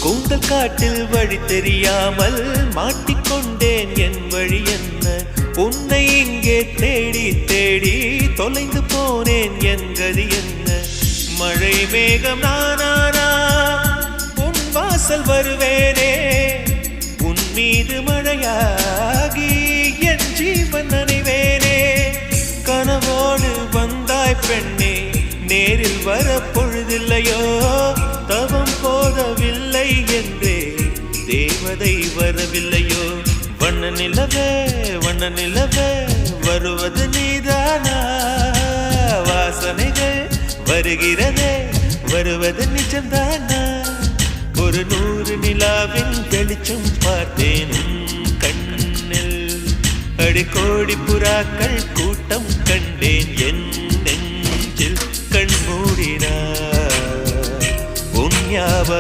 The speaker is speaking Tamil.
கூந்தல் காட்டில் வழி தெரியாமல் மாட்டிக்கொண்டேன். என் வழி என்ன? உன்னை இங்கே தேடி தேடி தொலைந்து போனேன். என் கதி என்ன? மழை மேகம் நானானா உன் வாசல் வருவேனே. உன் மீது மழையாகி என் ஜீவன் நனைவேனே. கனவோடு வந்தாய் பெண்ணே, நேரில் வர பொழுதில்லையோ. தவம் போதவில்லை என்றே தேவதை வரவில்லையோ. வண்ண நிலவே வண்ண நிலவே வருவது நீதானா? வாசனைகள் வருகிறதே வருவது நிஜம்தானா? ஒரு 100 நிலாவின் வெளிச்சம் பார்த்தேன் கண்ணில். அடிக்கோடி புறாக்கள் கூட்டம் கண்டேன் என் நெஞ்சில். கண் மூடினார் உன் ஞாபகம்